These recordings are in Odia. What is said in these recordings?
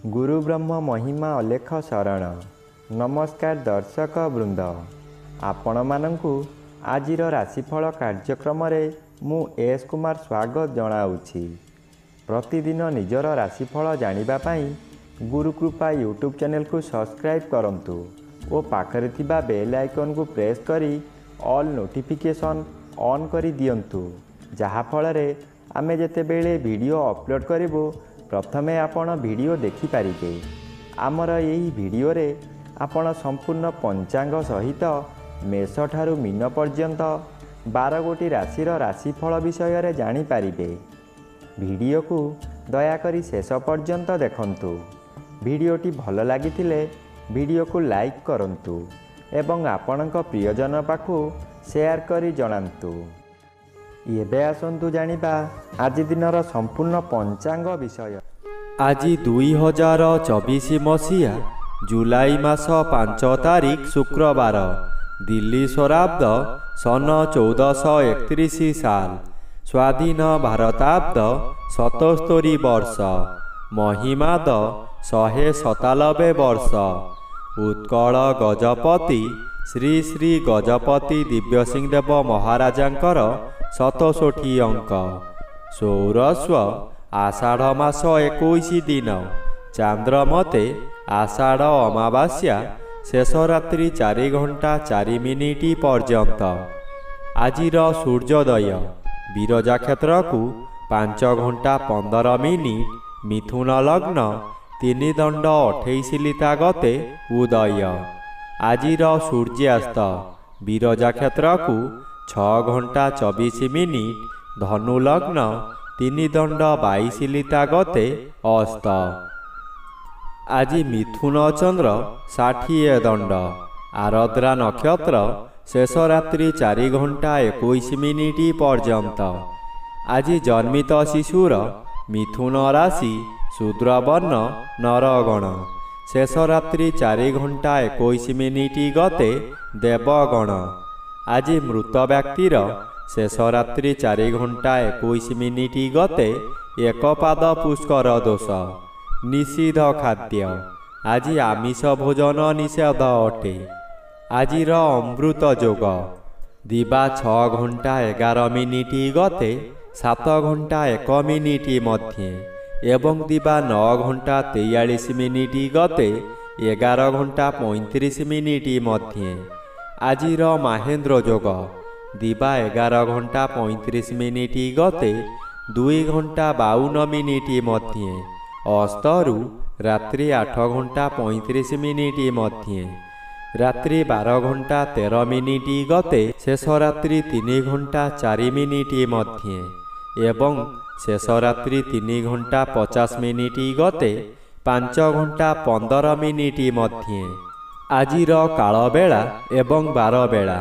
गुरु ब्रह्म महिमा अलेख शरण। नमस्कार दर्शक वृंद, आपण मानंकु आजिर राशिफल कार्यक्रम मु एस कुमार स्वागत जनाऊँगी। प्रतिदिन निजर राशिफल जानिबा पाई गुरुकृपा यूट्यूब चैनल को सब्सक्राइब करंतु और पाखरे थिबा बेल आइकन को प्रेस करी ऑल नोटिफिकेशन ऑन करी दियंतु, जहा फଳରେ आमे जेतेबेले वीडियो अपलोड करिवो प्रथमे आपण वीडियो देखि पारिबे। आमर यही वीडियो रे आपण संपूर्ण पंचांग सहित मेष ठारू मीन पर्यंत 12 गोटी राशिर राशिफल विषय रे जानि पारिबे। वीडियो को दया करी शेष पर्यंत देखंतु। वीडियोटी भल लागिथिले वीडियो को लाइक करंतु एवं आपणक प्रियजन पाखु शेयर करी जणांतु। एबे आसंतु जानिबा आज दिनर संपूर्ण पंचांग विषय। आज 2024 मसीहा जुलाई मास 5 तारिख शुक्रवार, दिल्ली स्वराब्द सन 1431 साल, स्वाधीन भारताब्द 77 वर्ष, महिमाद 197 वर्ष। उत्कल गजपति श्री श्री गजपति दिव्यसिंह देव महाराजांकर 67 अंक। सौरस्व आषाढ़ मास 21 दिन, चांद्रमते आषाढ़ अमावास्या शेष रात्रि 4 घंटा 4 मिनिट पर्यंत। आजिर सूर्योदय विरजा क्षेत्र को 5 घंटा 15 मिनिट, मिथुन लग्न 3 दंड 28 लिता गते उदय। आजिर सूर्यास्त विरजा क्षेत्र को 6 घंटा 24 मिनिट, धनु लग्न 3 दंड 22 लिता गते अस्त। आज मिथुन चंद्र 60 दंड, आरद्रा नक्षत्र शेष रात्रि 4 घंटा 21 मिनिट पर्यंत। आज जन्मित शिशुर मिथुन राशि शूद्रवर्ण नरगण, शेष रात्रि 4 घंटा 21 मिनिट गते देवगण। आज मृत व्यक्तिर शेष रात्रि 4 घंटा 21 मिनिट गते एक पाद पुष्कर दोष। निषिद्ध खाद्य आज आमिष भोजन निषेध अटे। आजिर अमृत योग दिबा 6 घंटा 11 मिनिट गते 7 घंटा 1 मिनिट मध्य एवं दिबा 9 घंटा 43 मिनिट गते 11 घंटा 35 मिनिट मध्य। आजिर महेन्द्र योग दिबा 11 घंटा 35 मिनिट गते 2 घंटा 52 मिनिट मध्य। अस्तरु रात्रि 8 घंटा 35 मिनिट मध्य। रात्रि 12 घंटा 13 मिनिट गते शेष रात्रि 3 घंटा 4 मिनिट मध्य एवं शेष रात्रि 3 घंटा 50 मिनिट गते 5 घंटा 15 मिनिट मध्य। आजिर काल बेला एवं 12 बेला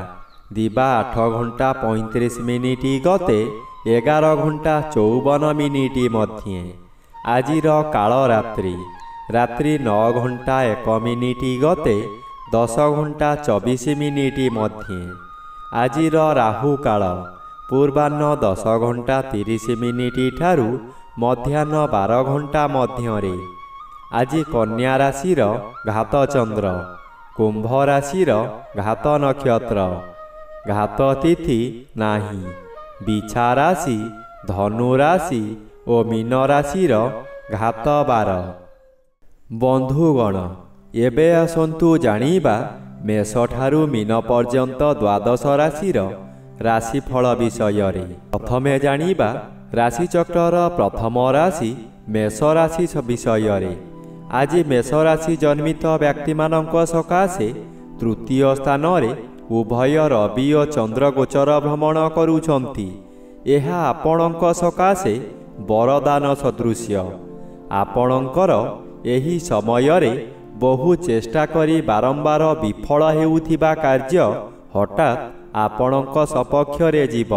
दिबा 8 घंटा 35 मिनिट गते 11 घंटा 54 मिनिट मध्य। आजिर काल रात्रि रात्रि 9 घंटा 1 मिनिट गते 10 घंटा 24 मिनिट मध्य। आजिर राहु काल पूर्वाह्न 10 घंटा 30 मिनिट ठारू मध्याह्न 12 घंटा मध्य। आज कन्या राशिर घात चंद्र, कुंभ राशिर घात नक्षत्र, घात तिथि नाही। बिछा राशि, धनु राशि और मीन राशिर घात 12। बंधुगण एबे आसंतु जानिबा मेष ठारू मीन पर्यंत 12 राशिर राशिफल विषय रे। प्रथमे जानिबा राशिचक्रर प्रथम राशि मेष राशि विषय रे। आज मेष राशि जन्मित व्यक्ति मानक सकाशे तृतीय स्थान रे उभय रवि और चंद्र गोचर भ्रमण करुछंती। एहा आपणक सकाशे वरदान सदृश्य। आपणकर एही समय रे बहु चेष्टा करी बारंबार विफल हेउथिबा कार्य हठात आपणक सपक्ष रे जीव।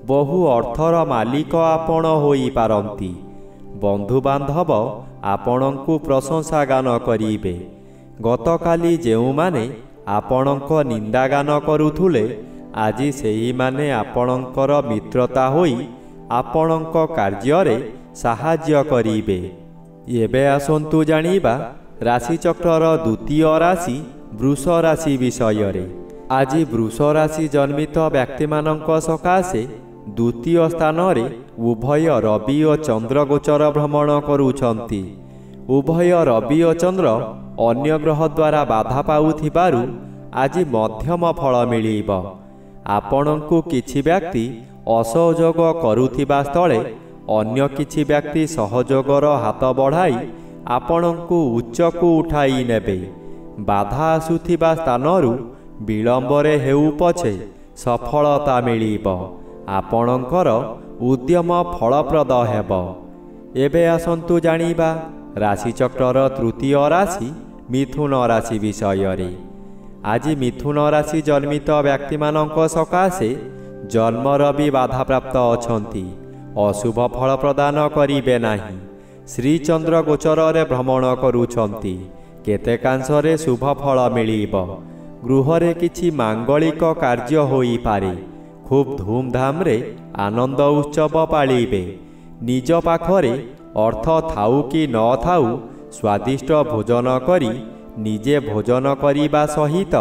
बहु अर्थर मालिक आपण होई पारंती। बंधु बांधव आपणଙ୍କୁ प्रशंसा गान करिबे। गतकाली जेउ माने आपणଙ୍କ निंदा गान करुथुले आजी सेही माने आपणଙ୍କର मित्रता होई आपणଙ୍କ कार्य रे साहाय्य करिबे। ଏବେ ଆସନ୍ତୁ ଜାଣିବା ରାଶିଚକ୍ରର ଦ୍ୱିତୀୟ ରାଶି ବୃଷ ରାଶି ବିଷୟରେ। ଆଜି ବୃଷ ରାଶି ଜନ୍ମିତ ବ୍ୟକ୍ତିମାନଙ୍କ ସକାଶେ ଦ୍ୱିତୀୟ ସ୍ଥାନରେ ଉଭୟ ରବି ଓ ଚନ୍ଦ୍ର ଗୋଚର ଭ୍ରମଣ କରୁଛନ୍ତି। ଉଭୟ ରବି ଓ ଚନ୍ଦ୍ର ଅନ୍ୟ ଗ୍ରହ ଦ୍ୱାରା ବାଧା ପାଉଥିବାରୁ ଆଜି ମଧ୍ୟମ ଫଳ ମିଳିବ। ଆପଣଙ୍କୁ କିଛି ବ୍ୟକ୍ତି ଅସହଯୋଗ କରୁଥିବା ସ୍ଥଳେ ଅନ୍ୟ କିଛି ବ୍ୟକ୍ତି ସହଯୋଗର ହାତ ବଢ଼ାଇ ଆପଣଙ୍କୁ ଉଚ୍ଚକୁ ଉଠାଇ ନେବେ। ବାଧା ଆସୁଥିବା ସ୍ଥାନରୁ ବିଳମ୍ବରେ ହେଉ ପଛେ ସଫଳତା ମିଳିବ। ଆପଣଙ୍କର ଉଦ୍ୟମ ଫଳପ୍ରଦ ହେବ। ଏବେ ଆସନ୍ତୁ ଜାଣିବା ରାଶିଚକ୍ରର ତୃତୀୟ ରାଶି ମିଥୁନ ରାଶି ବିଷୟରେ। ଆଜି ମିଥୁନ ରାଶି ଜନ୍ମିତ ବ୍ୟକ୍ତିମାନଙ୍କ ସକାଶେ ଜନ୍ମର ବି ବାଧାପ୍ରାପ୍ତ ଅଛନ୍ତି। ଅଶୁଭ ଫଳ ପ୍ରଦାନ କରିବେ ନାହିଁ। ଶ୍ରୀଚନ୍ଦ୍ର ଗୋଚରରେ ଭ୍ରମଣ କରୁଛନ୍ତି। କେତେକାଂଶରେ ଶୁଭ ଫଳ ମିଳିବ। ଗୃହରେ କିଛି ମାଙ୍ଗଳିକ କାର୍ଯ୍ୟ ହୋଇପାରେ। ଖୁବ୍ ଧୁମଧାମରେ ଆନନ୍ଦ ଉତ୍ସବ ପାଳିବେ। ନିଜ ପାଖରେ ଅର୍ଥ ଥାଉ କି ନଥାଉ ସ୍ୱାଦିଷ୍ଟ ଭୋଜନ କରି ନିଜେ ଭୋଜନ କରିବା ସହିତ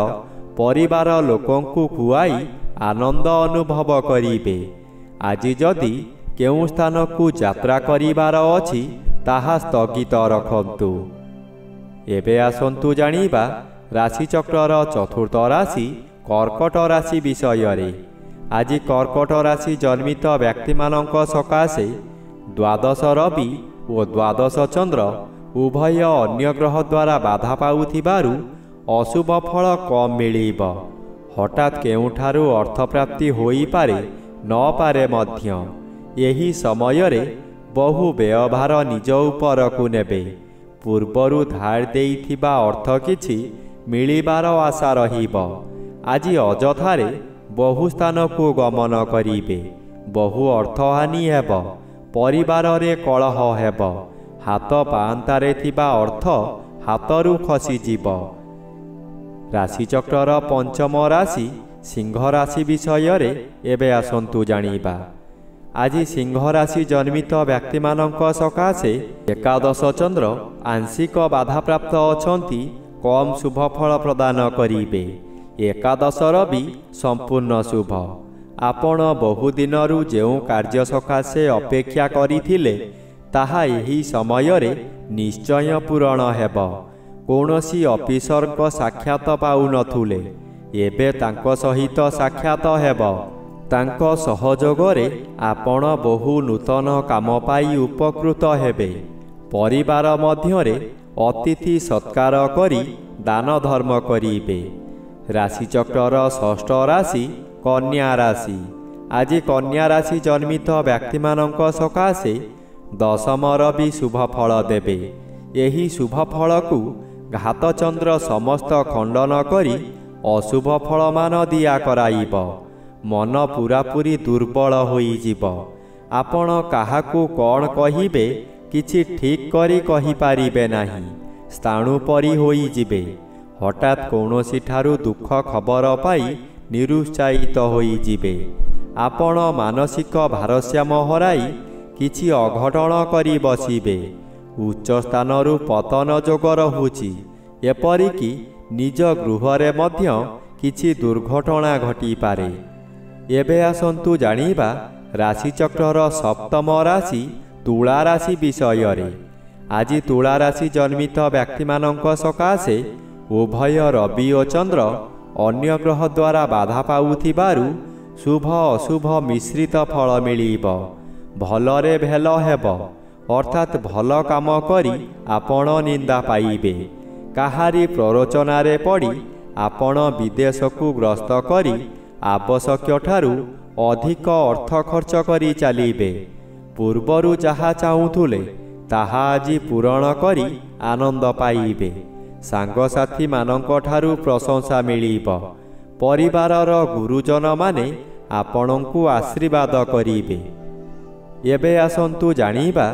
ପରିବାର ଲୋକଙ୍କୁ ଖୁଆଇ ଆନନ୍ଦ ଅନୁଭବ କରିବେ। ଆଜି ଯଦି କେଉଁ ସ୍ଥାନକୁ ଯାତ୍ରା କରିବାର ଅଛି ତାହା ସ୍ଥଗିତ ରଖନ୍ତୁ। ଏବେ ଆସନ୍ତୁ ଜାଣିବା ରାଶିଚକ୍ରର ଚତୁର୍ଥ ରାଶି କର୍କଟ ରାଶି ବିଷୟରେ। ଆଜି କର୍କଟ ରାଶି ଜନ୍ମିତ ବ୍ୟକ୍ତିମାନଙ୍କ ସକାଶେ ଦ୍ୱାଦଶ ରବି ଓ ଦ୍ୱାଦଶ ଚନ୍ଦ୍ର ଉଭୟ ଅନ୍ୟ ଗ୍ରହ ଦ୍ୱାରା ବାଧା ପାଉଥିବାରୁ ଅଶୁଭ ଫଳ କମ୍ ମିଳିବ। ହଠାତ୍ କେଉଁଠାରୁ ଅର୍ଥପ୍ରାପ୍ତି ହୋଇପାରେ ନପାରେ ମଧ୍ୟ। ଏହି ସମୟରେ ବହୁ ବ୍ୟୟଭାର ନିଜ ଉପରକୁ ନେବେ। ପୂର୍ବରୁ ଧାର ଦେଇଥିବା ଅର୍ଥ କିଛି ମିଳିବାର ଆଶା ରହିବ। ଆଜି ଅଯଥାରେ ବହୁ ସ୍ଥାନକୁ ଗମନ କରିବେ। ବହୁ ଅର୍ଥହାନି ହେବ। ପରିବାରରେ କଳହ ହେବ। ହାତ ପାଆନ୍ତାରେ ଥିବା ଅର୍ଥ ହାତରୁ ଖସିଯିବ। ରାଶିଚକ୍ରର ପଞ୍ଚମ ରାଶି ସିଂହ ରାଶି ବିଷୟରେ ଏବେ ଆସନ୍ତୁ ଜାଣିବା। ଆଜି ସିଂହ ରାଶି ଜନ୍ମିତ ବ୍ୟକ୍ତିମାନଙ୍କ ସକାଶେ ଏକାଦଶ ଚନ୍ଦ୍ର ଆଂଶିକ ବାଧାପ୍ରାପ୍ତ ଅଛନ୍ତି। କମ୍ ଶୁଭ ଫଳ ପ୍ରଦାନ କରିବେ। ଏକାଦଶ ରବି ସମ୍ପୂର୍ଣ୍ଣ ଶୁଭ। ଆପଣ ବହୁଦିନରୁ ଯେଉଁ କାର୍ଯ୍ୟ ସକାଶେ ଅପେକ୍ଷା କରିଥିଲେ ତାହା ଏହି ସମୟରେ ନିଶ୍ଚୟ ପୂରଣ ହେବ। କୌଣସି ଅଫିସରଙ୍କ ସାକ୍ଷାତ ପାଉନଥିଲେ, ଏବେ ତାଙ୍କ ସହିତ ସାକ୍ଷାତ ହେବ। ତାଙ୍କ ସହଯୋଗରେ ଆପଣ ବହୁ ନୂତନ କାମ ପାଇ ଉପକୃତ ହେବେ। ପରିବାର ମଧ୍ୟରେ ଅତିଥି ସତ୍କାର କରି ଦାନ ଧର୍ମ କରିବେ। ରାଶିଚକ୍ରର ଷଷ୍ଠ ରାଶି କନ୍ୟା ରାଶି। ଆଜି କନ୍ୟା ରାଶି ଜନ୍ମିତ ବ୍ୟକ୍ତିମାନଙ୍କ ସକାଶେ ଦଶମର ବି ଶୁଭ ଫଳ ଦେବେ। ଏହି ଶୁଭ ଫଳକୁ ଘାତଚନ୍ଦ୍ର ସମସ୍ତ ଖଣ୍ଡନ କରି ଅଶୁଭ ଫଳମାନ ଦିଆ କରାଇବ। ମନ ପୂରାପୂରି ଦୁର୍ବଳ ହୋଇଯିବ। ଆପଣ କାହାକୁ କ'ଣ କହିବେ କିଛି ଠିକ୍ କରି କହିପାରିବେ ନାହିଁ। ସ୍ଥାଣୁ ପରି ହୋଇଯିବେ। ହଠାତ୍ କୌଣସିଠାରୁ ଦୁଃଖ ଖବର ପାଇ ନିରୁତ୍ସାହିତ ହୋଇଯିବେ। ଆପଣ ମାନସିକ ଭାରସାମ୍ୟ ହରାଇ କିଛି ଅଘଟଣ କରି ବସିବେ। ଉଚ୍ଚ ସ୍ଥାନରୁ ପତନ ଯୋଗ ରହୁଛି। ଏପରିକି ନିଜ ଗୃହରେ ମଧ୍ୟ କିଛି ଦୁର୍ଘଟଣା ଘଟିପାରେ। ଏବେ ଆସନ୍ତୁ ଜାଣିବା ରାଶିଚକ୍ରର ସପ୍ତମ ରାଶି ତୁଳା ରାଶି ବିଷୟରେ। ଆଜି ତୁଳା ରାଶି ଜନ୍ମିତ ବ୍ୟକ୍ତିମାନଙ୍କ ସକାଶେ ଉଭୟ ରବି ଓ ଚନ୍ଦ୍ର ଅନ୍ୟ ଗ୍ରହ ଦ୍ୱାରା ବାଧା ପାଉଥିବାରୁ ଶୁଭ ଅଶୁଭ ମିଶ୍ରିତ ଫଳ ମିଳିବ। ଭଲରେ ଭେଲ ହେବ, ଅର୍ଥାତ୍ ଭଲ କାମ କରି ଆପଣ ନିନ୍ଦା ପାଇବେ। କାହାରି ପ୍ରରୋଚନାରେ ପଡ଼ି ଆପଣ ବିଦେଶକୁ ଗ୍ରସ୍ତ କରି ଆବଶ୍ୟକଠାରୁ ଅଧିକ ଅର୍ଥ ଖର୍ଚ୍ଚ କରି ଚାଲିବେ। ପୂର୍ବରୁ ଯାହା ଚାହୁଁଥିଲେ ତାହା ଆଜି ପୂରଣ କରି ଆନନ୍ଦ ପାଇବେ। ସାଙ୍ଗସାଥୀମାନଙ୍କଠାରୁ ପ୍ରଶଂସା ମିଳିବ। ପରିବାରର ଗୁରୁଜନମାନେ ଆପଣଙ୍କୁ ଆଶୀର୍ବାଦ କରିବେ। ଏବେ ଆସନ୍ତୁ ଜାଣିବା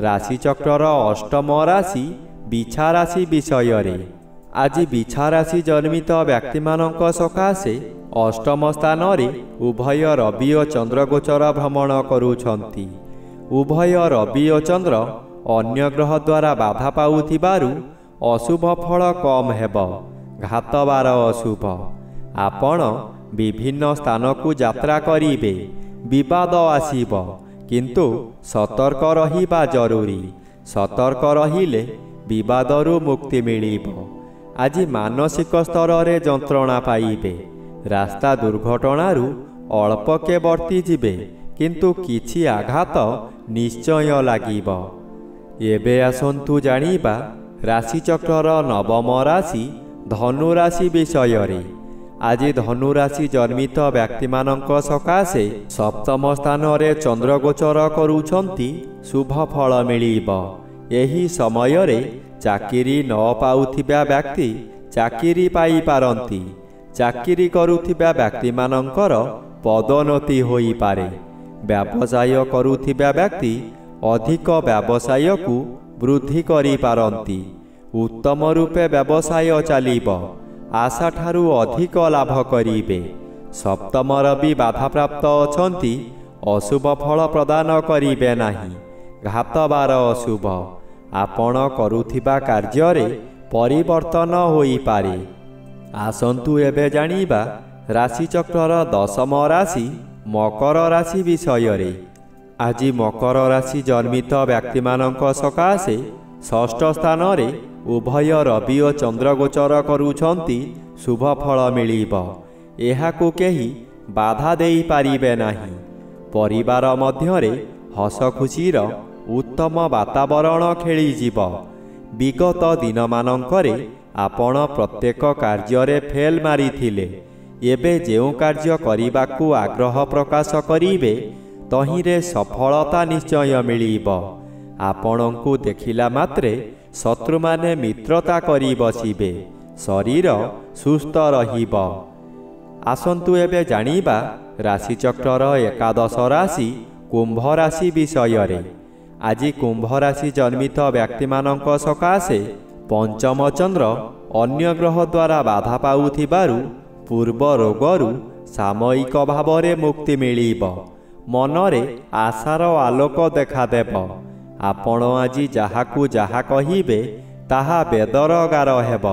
ରାଶିଚକ୍ରର ଅଷ୍ଟମ ରାଶି ବିଛା ରାଶି ବିଷୟରେ। ଆଜି ବିଛା ରାଶି ଜନ୍ମିତ ବ୍ୟକ୍ତିମାନଙ୍କ ସକାଶେ ଅଷ୍ଟମ ସ୍ଥାନରେ ଉଭୟ ରବି ଓ ଚନ୍ଦ୍ର ଗୋଚର ଭ୍ରମଣ କରୁଛନ୍ତି। ଉଭୟ ରବି ଓ ଚନ୍ଦ୍ର ଅନ୍ୟ ଗ୍ରହ ଦ୍ୱାରା ବାଧା ପାଉଥିବାରୁ ଅଶୁଭ ଫଳ କମ୍ ହେବ। ଘାତ ବାର ଅଶୁଭ। ଆପଣ ବିଭିନ୍ନ ସ୍ଥାନକୁ ଯାତ୍ରା କରିବେ। ବିବାଦ ଆସିବ, କିନ୍ତୁ ସତର୍କ ରହିବା ଜରୁରୀ। ସତର୍କ ରହିଲେ ବିବାଦରୁ ମୁକ୍ତି ମିଳିବ। ଆଜି ମାନସିକ ସ୍ତରରେ ଯନ୍ତ୍ରଣା ପାଇବେ। ରାସ୍ତା ଦୁର୍ଘଟଣାରୁ ଅଳ୍ପକେ ବର୍ତ୍ତିଯିବେ, କିନ୍ତୁ କିଛି ଆଘାତ ନିଶ୍ଚୟ ଲାଗିବ। ଏବେ ଆସନ୍ତୁ ଜାଣିବା ରାଶିଚକ୍ରର ନବମ ରାଶି ଧନୁ ରାଶି ବିଷୟରେ। ଆଜି ଧନୁ ରାଶି ଜନ୍ମିତ ବ୍ୟକ୍ତିମାନଙ୍କ ସକାଶେ ସପ୍ତମ ସ୍ଥାନରେ ଚନ୍ଦ୍ର ଗୋଚର କରୁଛନ୍ତି। ଶୁଭ ଫଳ ମିଳିବ। ଏହି ସମୟରେ ଚାକିରି ନ ପାଉଥିବା ବ୍ୟକ୍ତି ଚାକିରି ପାଇପାରନ୍ତି। ଚାକିରି କରୁଥିବା ବ୍ୟକ୍ତିମାନଙ୍କର ପଦୋନ୍ନତି ହୋଇପାରେ। ବ୍ୟବସାୟ କରୁଥିବା ବ୍ୟକ୍ତି ଅଧିକ ବ୍ୟବସାୟକୁ ବୃଦ୍ଧି କରିପାରନ୍ତି। ଉତ୍ତମ ରୂପେ ବ୍ୟବସାୟ ଚାଲିବ। ଆଶାଠାରୁ ଅଧିକ ଲାଭ କରିବେ। ସପ୍ତମ ରବି ବାଧାପ୍ରାପ୍ତ ଅଛନ୍ତି। ଅଶୁଭ ଫଳ ପ୍ରଦାନ କରିବେ ନାହିଁ। ଘାତ ବାର ଅଶୁଭ। ଆପଣ କରୁଥିବା କାର୍ଯ୍ୟରେ ପରିବର୍ତ୍ତନ ହୋଇପାରେ। ଆସନ୍ତୁ ଏବେ ଜାଣିବା ରାଶିଚକ୍ରର ଦଶମ ରାଶି ମକର ରାଶି ବିଷୟରେ। ଆଜି ମକର ରାଶି ଜନ୍ମିତ ବ୍ୟକ୍ତିମାନଙ୍କ ସକାଶେ ଷଷ୍ଠ ସ୍ଥାନରେ ଉଭୟ ରବି ଓ ଚନ୍ଦ୍ର ଗୋଚର କରୁଛନ୍ତି। ଶୁଭ ଫଳ ମିଳିବ। ଏହାକୁ କେହି ବାଧା ଦେଇପାରିବେ ନାହିଁ। ପରିବାର ମଧ୍ୟରେ ହସ ଖୁସିର ଉତ୍ତମ ବାତାବରଣ ଖେଳିଯିବ। ବିଗତ ଦିନମାନଙ୍କରେ ଆପଣ ପ୍ରତ୍ୟେକ କାର୍ଯ୍ୟରେ ଫେଲ୍ ମାରିଥିଲେ। ଏବେ ଯେଉଁ କାର୍ଯ୍ୟ କରିବାକୁ ଆଗ୍ରହ ପ୍ରକାଶ କରିବେ, ତହିଁରେ ସଫଳତା ନିଶ୍ଚୟ ମିଳିବ। ଆପଣଙ୍କୁ ଦେଖିଲା ମାତ୍ରେ ଶତ୍ରୁମାନେ ମିତ୍ରତା କରି ବସିବେ। ଶରୀର ସୁସ୍ଥ ରହିବ। ଆସନ୍ତୁ ଏବେ ଜାଣିବା ରାଶିଚକ୍ରର ଏକାଦଶ ରାଶି କୁମ୍ଭ ରାଶି ବିଷୟରେ। ଆଜି କୁମ୍ଭ ରାଶି ଜନ୍ମିତ ବ୍ୟକ୍ତିମାନଙ୍କ ସକାଶେ ପଞ୍ଚମ ଚନ୍ଦ୍ର ଅନ୍ୟ ଗ୍ରହ ଦ୍ୱାରା ବାଧା ପାଉଥିବାରୁ ପୂର୍ବ ରୋଗରୁ ସାମୟିକ ଭାବରେ ମୁକ୍ତି ମିଳିବ। ମନରେ ଆଶାର ଆଲୋକ ଦେଖାଦେବ। ଆପଣ ଆଜି ଯାହାକୁ ଯାହା କହିବେ ତାହା ବେଦର ଗାର ହେବ।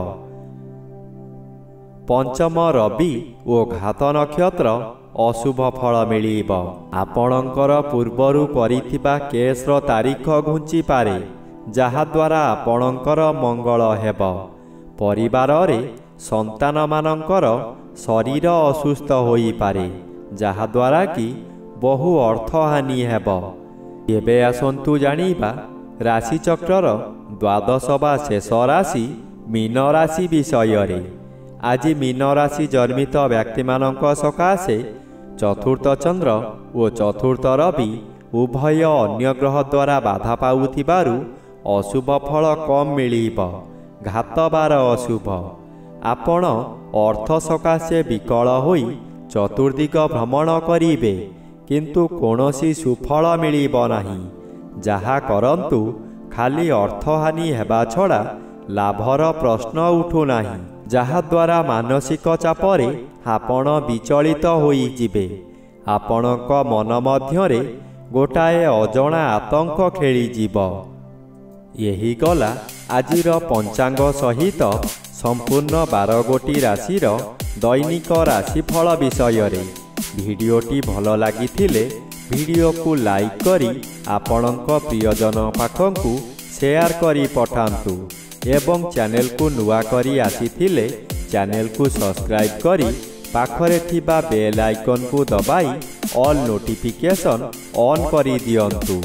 ପଞ୍ଚମ ରବି ଓ ଘାତ ନକ୍ଷତ୍ର ଅଶୁଭ ଫଳ ମିଳିବ। ଆପଣଙ୍କର ପୂର୍ବରୁ କରିଥିବା କେସ୍ର ତାରିଖ ଘୁଞ୍ଚିପାରେ, ଯାହାଦ୍ୱାରା ଆପଣଙ୍କର ମଙ୍ଗଳ ହେବ। ପରିବାରରେ ସନ୍ତାନମାନଙ୍କର ଶରୀର ଅସୁସ୍ଥ ହୋଇପାରେ, ଯାହାଦ୍ୱାରା କି ବହୁ ଅର୍ଥହାନି ହେବ। ଏବେ ଆସନ୍ତୁ ଜାଣିବା ରାଶିଚକ୍ରର ଦ୍ୱାଦଶ ବା ଶେଷ ରାଶି ମୀନ ରାଶି ବିଷୟରେ। ଆଜି ମୀନ ରାଶି ଜନ୍ମିତ ବ୍ୟକ୍ତିମାନଙ୍କ ସକାଶେ ଚତୁର୍ଥ ଚନ୍ଦ୍ର ଓ ଚତୁର୍ଥ ରବି ଉଭୟ ଅନ୍ୟ ଗ୍ରହ ଦ୍ୱାରା ବାଧା ପାଉଥିବାରୁ ଅଶୁଭ ଫଳ କମ୍ ମିଳିବ। ଘାତ ବାର ଅଶୁଭ। ଆପଣ ଅର୍ଥ ସକାଶେ ବିକଳ ହୋଇ ଚତୁର୍ଦିଗ ଭ୍ରମଣ କରିବେ, କିନ୍ତୁ କୌଣସି ସୁଫଳ ମିଳିବ ନାହିଁ। ଯାହା କରନ୍ତୁ ଖାଲି ଅର୍ଥହାନି ହେବା ଛଡ଼ା ଲାଭର ପ୍ରଶ୍ନ ଉଠୁନାହିଁ, ଯାହାଦ୍ୱାରା ମାନସିକ ଚାପରେ ଆପଣ ବିଚଳିତ ହୋଇଯିବେ। ଆପଣଙ୍କ ମନ ମଧ୍ୟରେ ଗୋଟାଏ ଅଜଣା ଆତଙ୍କ ଖେଳିଯିବ। ଏହି ଗଲା ଆଜିର ପଞ୍ଚାଙ୍ଗ ସହିତ ସମ୍ପୂର୍ଣ୍ଣ 12ଗୋଟି ରାଶିର ଦୈନିକ ରାଶିଫଳ ବିଷୟରେ। ଭିଡ଼ିଓଟି ଭଲ ଲାଗିଥିଲେ ଭିଡ଼ିଓକୁ ଲାଇକ୍ କରି ଆପଣଙ୍କ ପ୍ରିୟଜନ ପାଖକୁ ସେୟାର କରି ପଠାନ୍ତୁ ଏବଂ ଚ୍ୟାନେଲକୁ ନୂଆ କରି ଆସିଥିଲେ ଚ୍ୟାନେଲକୁ ସବସ୍କ୍ରାଇବ୍ କରି ପାଖରେ ଥିବା ବେଲ୍ ଆଇକନ୍କୁ ଦବାଇ ଅଲ୍ ନୋଟିଫିକେସନ୍ ଅନ୍ କରିଦିଅନ୍ତୁ।